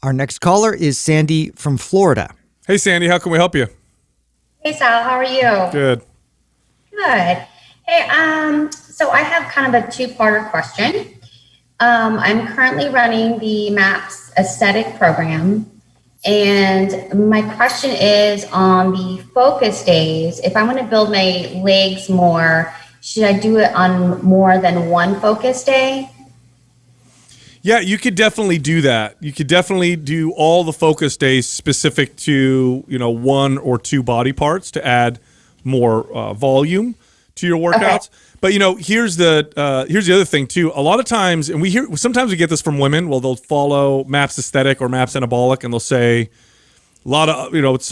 Our next caller is Sandy from Florida. Hey, Sandy, how can we help you? Hey Sal, how are you? Good. Good. Hey, so I have kind of a two-parter question. I'm currently running the MAPS aesthetic program, and my question is on the focus days. If I want to build my legs more, should I do it on more than one focus day? Yeah, you could definitely do that. You could definitely do all the focus days specific to, one or two body parts to add more volume to your workouts. Okay. But here's the other thing too. A lot of times, and sometimes we get this from women. Well, they'll follow MAPS aesthetic or MAPS anabolic, and they'll say a lot of it's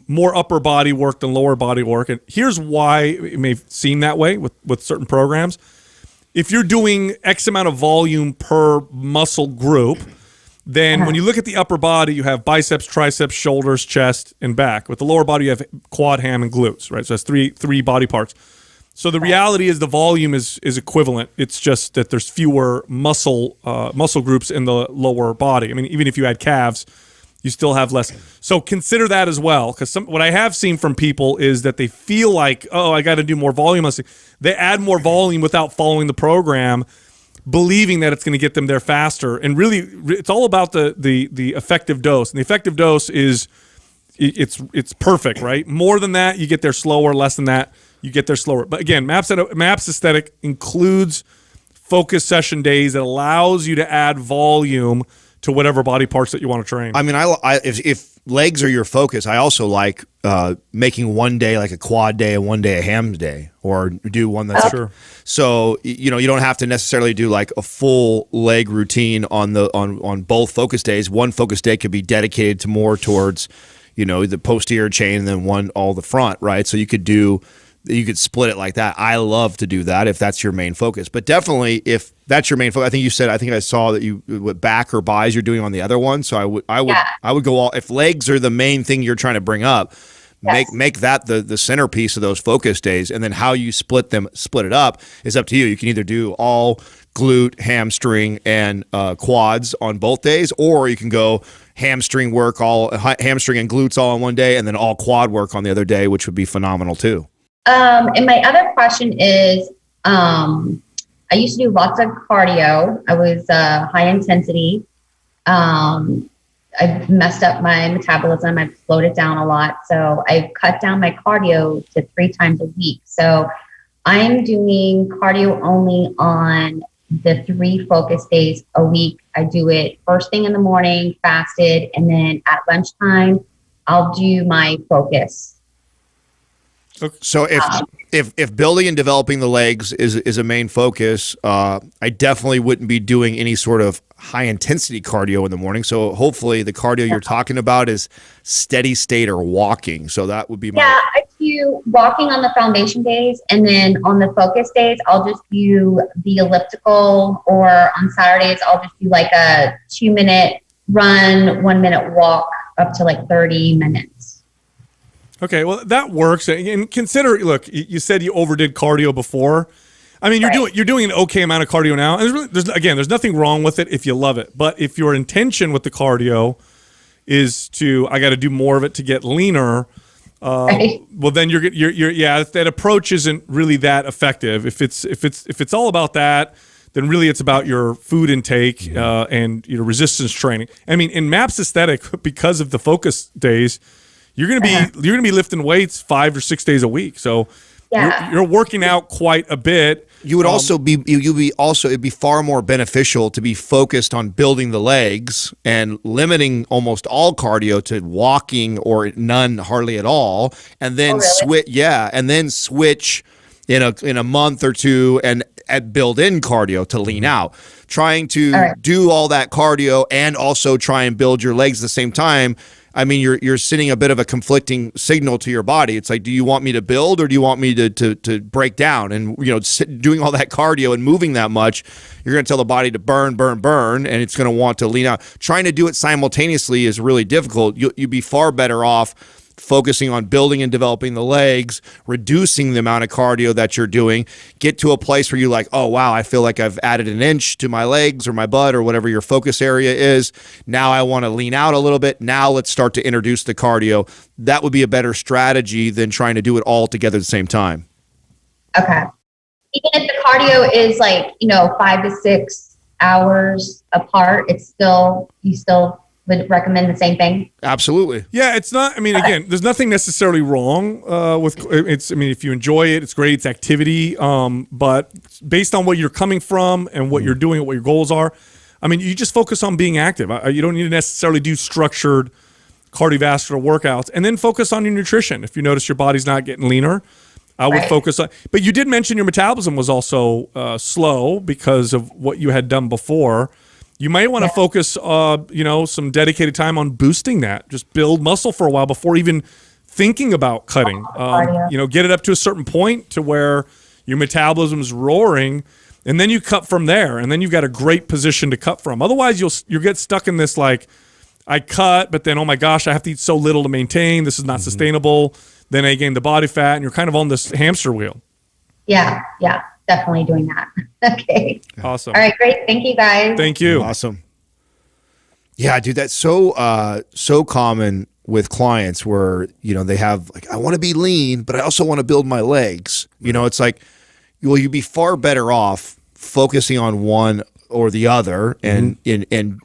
more upper body work than lower body work. And here's why it may seem that way with certain programs. If you're doing X amount of volume per muscle group, then when you look at the upper body, you have biceps, triceps, shoulders, chest, and back. With the lower body, you have quad, ham, and glutes, right? So that's three body parts. So the reality is the volume is equivalent. It's just that there's fewer muscle groups in the lower body. I mean, even if you add calves, you still have less. So consider that as well, because what I have seen from people is that they feel like, oh, I got to do more volume. They add more volume without following the program, believing that it's going to get them there faster. And really, it's all about the effective dose. And the effective dose is it's perfect, right? More than that, you get there slower. Less than that, you get there slower. But again, MAPS aesthetic includes focus session days that allows you to add volume to whatever body parts that you want to train. I mean, if legs are your focus, I also like making one day like a quad day and one day a ham day, or do one that's sure. So you don't have to necessarily do like a full leg routine on both focus days. One focus day could be dedicated to more towards the posterior chain, and then one all the front, right? So you could split it like that. I love to do that if that's your main focus. But definitely, if that's your main focus, I think I saw that you with back or buys you're doing on the other one. So I would go all, if legs are the main thing you're trying to bring up, make that the centerpiece of those focus days, and then how you split it up is up to you. You can either do all glute, hamstring, and quads on both days, or you can go hamstring work, all hamstring and glutes all on one day, and then all quad work on the other day, which would be phenomenal too. And my other question is, I used to do lots of cardio. I was high intensity. I messed up my metabolism. I slowed it down a lot. So I cut down my cardio to 3 times a week. So I'm doing cardio only on the 3 focus days a week. I do it first thing in the morning, fasted, and then at lunchtime, I'll do my focus. So if building and developing the legs is a main focus, I definitely wouldn't be doing any sort of high intensity cardio in the morning. So hopefully the cardio you're talking about is steady state or walking. So that would be my... Yeah, I do walking on the foundation days, and then on the focus days, I'll just do the elliptical, or on Saturdays, I'll just do like a 2-minute run, 1-minute walk up to like 30 minutes. Okay, well, that works. And consider, look, you said you overdid cardio before. I mean, you're doing an okay amount of cardio now. And there's nothing wrong with it if you love it. But if your intention with the cardio is I got to do more of it to get leaner, right. Well, then that approach isn't really that effective. If it's all about that, then really it's about your food intake and resistance training. I mean, in MAPS aesthetic, because of the focus days, you're gonna be lifting weights 5 or 6 days a week. So you're working out quite a bit. You would it'd be far more beneficial to be focused on building the legs and limiting almost all cardio to walking or none, hardly at all, and then switch in a month or two and build in cardio to lean out. Trying to do all that cardio and also try and build your legs at the same time. I mean, you're sending a bit of a conflicting signal to your body. It's like, do you want me to build, or do you want me to break down? And doing all that cardio and moving that much, you're going to tell the body to burn, and it's going to want to lean out. Trying to do it simultaneously is really difficult. You'd be far better off focusing on building and developing the legs, reducing the amount of cardio that you're doing, get to a place where you're like, oh, wow, I feel like I've added an inch to my legs or my butt or whatever your focus area is. Now I want to lean out a little bit. Now let's start to introduce the cardio. That would be a better strategy than trying to do it all together at the same time. Okay. Even if the cardio is like, 5 to 6 hours apart, you still would recommend the same thing? Absolutely. Yeah, it's not, again, there's nothing necessarily wrong with it's, if you enjoy it, it's great, it's activity, but based on what you're coming from and what you're doing and what your goals are, you just focus on being active. You don't need to necessarily do structured cardiovascular workouts, and then focus on your nutrition. If you notice your body's not getting leaner, I would focus on, but you did mention your metabolism was also slow because of what you had done before. You might want to focus, some dedicated time on boosting that. Just build muscle for a while before even thinking about cutting. Get it up to a certain point to where your metabolism is roaring, and then you cut from there, and then you've got a great position to cut from. Otherwise, you'll get stuck in this like, I cut, but then, oh my gosh, I have to eat so little to maintain. This is not sustainable. Then I gain the body fat, and you're kind of on this hamster wheel. Yeah, definitely doing that. Okay. Awesome. All right, great. Thank you, guys. Thank you. Awesome. Yeah, dude, that's so common with clients where, they have like, I want to be lean, but I also want to build my legs. It's like, well, you'd be far better off focusing on one or the other and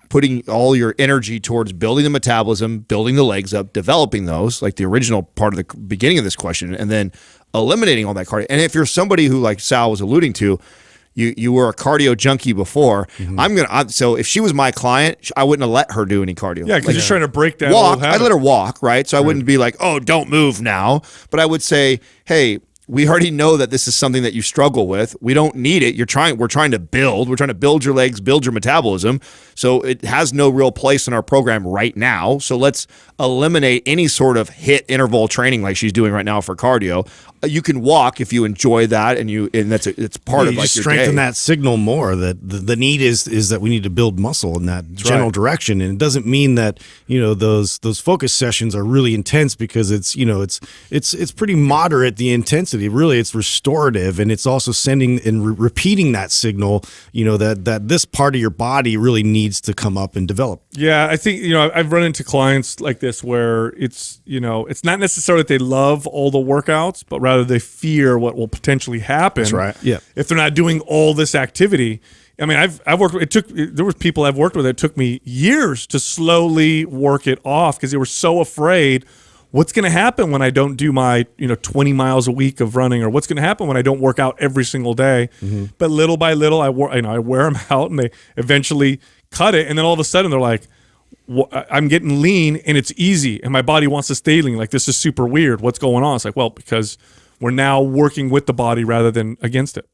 putting all your energy towards building the metabolism, building the legs up, developing those, like the original part of the beginning of this question, and then eliminating all that cardio. And if you're somebody who, like Sal was alluding to, you were a cardio junkie before, so if she was my client, I wouldn't have let her do any cardio. Yeah, because you're trying to break that walk. old habit. I'd let her walk, right? So I wouldn't be like, oh, don't move now. But I would say, hey, we already know that this is something that you struggle with. We don't need it. We're trying to build your legs, build your metabolism. So it has no real place in our program right now. So let's eliminate any sort of HIIT interval training like she's doing right now for cardio. You can walk if you enjoy that, and it's part of like just your strengthen day. that signal more. That the need is that we need to build muscle in that general direction, and it doesn't mean that those focus sessions are really intense, because it's pretty moderate, the intensity. Really, it's restorative, and it's also sending and repeating that signal. That this part of your body really needs to come up and develop. Yeah, I think I've run into clients like this where it's not necessarily that they love all the workouts, but rather they fear what will potentially happen. That's right. Yeah. If they're not doing all this activity. I've worked. There was people I've worked with. It took me years to slowly work it off because they were so afraid. What's going to happen when I don't do my 20 miles a week of running, or what's going to happen when I don't work out every single day? But little by little, I wear them out, and they eventually cut it, and then all of a sudden they're like, I'm getting lean and it's easy, and my body wants to stay lean. Like, this is super weird. What's going on? It's like, well, because we're now working with the body rather than against it.